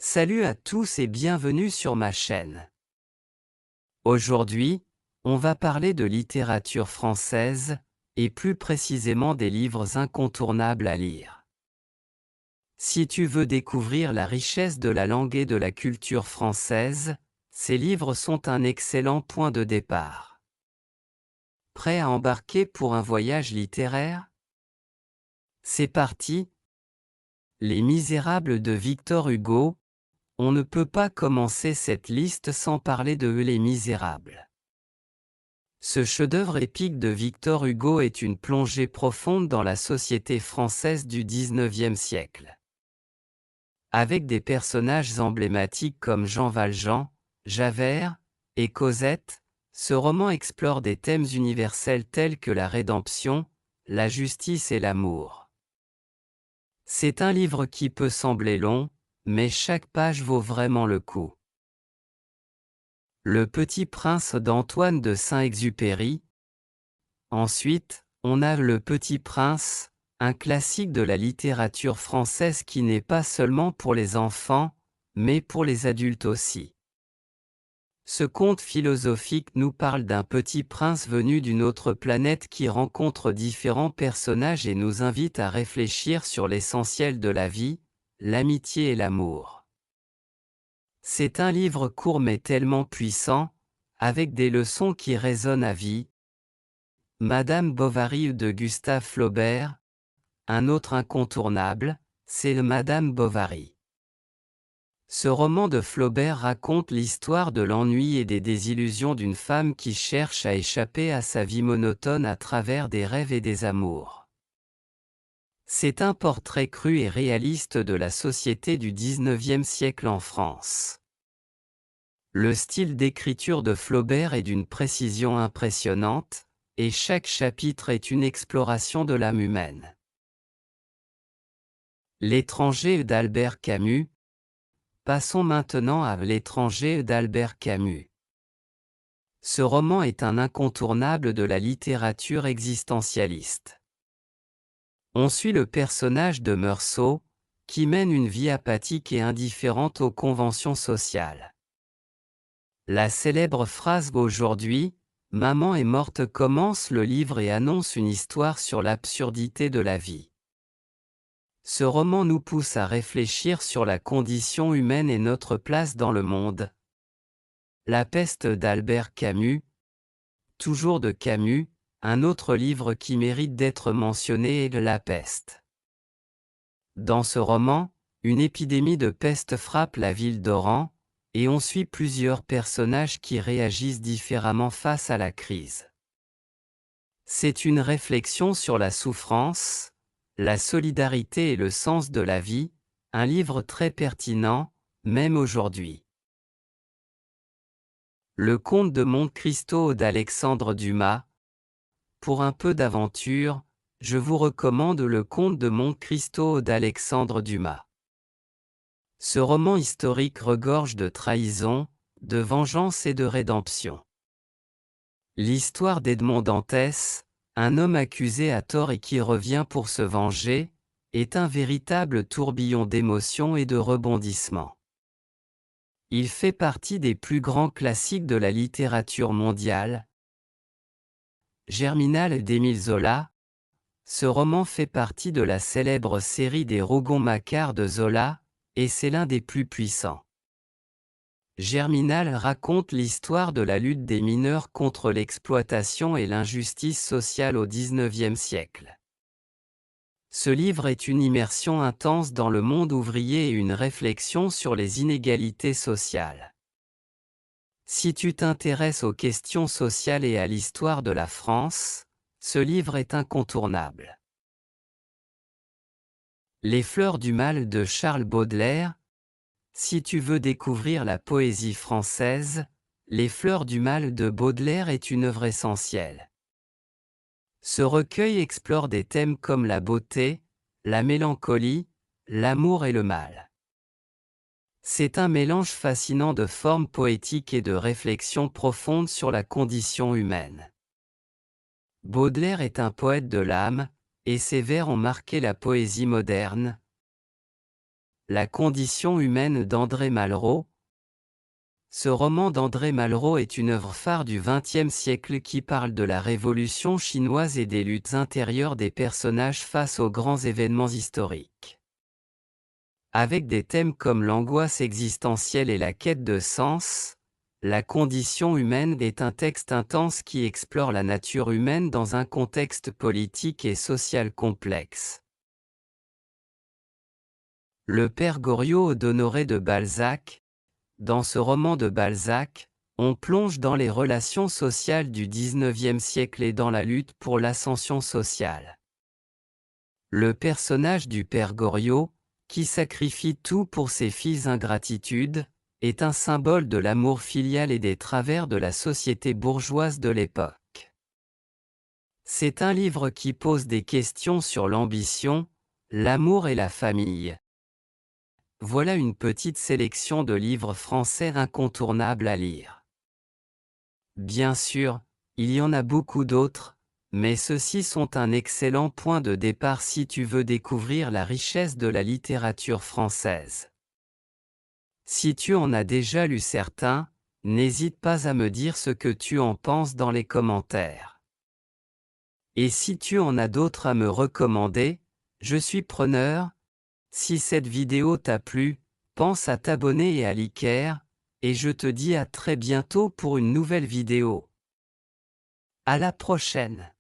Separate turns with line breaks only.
Salut à tous et bienvenue sur ma chaîne. Aujourd'hui, on va parler de littérature française, et plus précisément des livres incontournables à lire. Si tu veux découvrir la richesse de la langue et de la culture française, ces livres sont un excellent point de départ. Prêt à embarquer pour un voyage littéraire? C'est parti! Les Misérables de Victor Hugo. On ne peut pas commencer cette liste sans parler de Les Misérables. Ce chef-d'œuvre épique de Victor Hugo est une plongée profonde dans la société française du XIXe siècle. Avec des personnages emblématiques comme Jean Valjean, Javert et Cosette, ce roman explore des thèmes universels tels que la rédemption, la justice et l'amour. C'est un livre qui peut sembler long, mais chaque page vaut vraiment le coup. Le Petit Prince d'Antoine de Saint-Exupéry. Ensuite, on a Le Petit Prince, un classique de la littérature française qui n'est pas seulement pour les enfants, mais pour les adultes aussi. Ce conte philosophique nous parle d'un petit prince venu d'une autre planète qui rencontre différents personnages et nous invite à réfléchir sur l'essentiel de la vie, l'amitié et l'amour. C'est un livre court mais tellement puissant, avec des leçons qui résonnent à vie. Madame Bovary de Gustave Flaubert. Un autre incontournable, c'est le Madame Bovary. Ce roman de Flaubert raconte l'histoire de l'ennui et des désillusions d'une femme qui cherche à échapper à sa vie monotone à travers des rêves et des amours. C'est un portrait cru et réaliste de la société du XIXe siècle en France. Le style d'écriture de Flaubert est d'une précision impressionnante, et chaque chapitre est une exploration de l'âme humaine. L'étranger d'Albert Camus. Passons maintenant à L'étranger d'Albert Camus. Ce roman est un incontournable de la littérature existentialiste. On suit le personnage de Meursault, qui mène une vie apathique et indifférente aux conventions sociales. La célèbre phrase « Aujourd'hui, maman est morte » commence le livre et annonce une histoire sur l'absurdité de la vie. Ce roman nous pousse à réfléchir sur la condition humaine et notre place dans le monde. La peste d'Albert Camus. Toujours de Camus, un autre livre qui mérite d'être mentionné est La peste. Dans ce roman, une épidémie de peste frappe la ville d'Oran, et on suit plusieurs personnages qui réagissent différemment face à la crise. C'est une réflexion sur la souffrance, la solidarité et le sens de la vie, un livre très pertinent, même aujourd'hui. Le Comte de Monte Cristo d'Alexandre Dumas. Pour un peu d'aventure, je vous recommande Le Comte de Monte Cristo d'Alexandre Dumas. Ce roman historique regorge de trahison, de vengeance et de rédemption. L'histoire d'Edmond Dantès, un homme accusé à tort et qui revient pour se venger, est un véritable tourbillon d'émotions et de rebondissements. Il fait partie des plus grands classiques de la littérature mondiale. Germinal d'Émile Zola. Ce roman fait partie de la célèbre série des Rougon-Macquart de Zola, et c'est l'un des plus puissants. Germinal raconte l'histoire de la lutte des mineurs contre l'exploitation et l'injustice sociale au XIXe siècle. Ce livre est une immersion intense dans le monde ouvrier et une réflexion sur les inégalités sociales. Si tu t'intéresses aux questions sociales et à l'histoire de la France, ce livre est incontournable. Les fleurs du mal de Charles Baudelaire. Si tu veux découvrir la poésie française, Les fleurs du mal de Baudelaire est une œuvre essentielle. Ce recueil explore des thèmes comme la beauté, la mélancolie, l'amour et le mal. C'est un mélange fascinant de formes poétiques et de réflexions profondes sur la condition humaine. Baudelaire est un poète de l'âme, et ses vers ont marqué la poésie moderne. La condition humaine d'André Malraux. Ce roman d'André Malraux est une œuvre phare du XXe siècle qui parle de la révolution chinoise et des luttes intérieures des personnages face aux grands événements historiques. Avec des thèmes comme l'angoisse existentielle et la quête de sens, La condition humaine est un texte intense qui explore la nature humaine dans un contexte politique et social complexe. Le père Goriot d'Honoré de Balzac. Dans ce roman de Balzac, on plonge dans les relations sociales du XIXe siècle et dans la lutte pour l'ascension sociale. Le personnage du père Goriot, qui sacrifie tout pour ses filles ingratitude, est un symbole de l'amour filial et des travers de la société bourgeoise de l'époque. C'est un livre qui pose des questions sur l'ambition, l'amour et la famille. Voilà une petite sélection de livres français incontournables à lire. Bien sûr, il y en a beaucoup d'autres, mais ceux-ci sont un excellent point de départ si tu veux découvrir la richesse de la littérature française. Si tu en as déjà lu certains, n'hésite pas à me dire ce que tu en penses dans les commentaires. Et si tu en as d'autres à me recommander, je suis preneur. Si cette vidéo t'a plu, pense à t'abonner et à liker, et je te dis à très bientôt pour une nouvelle vidéo. À la prochaine.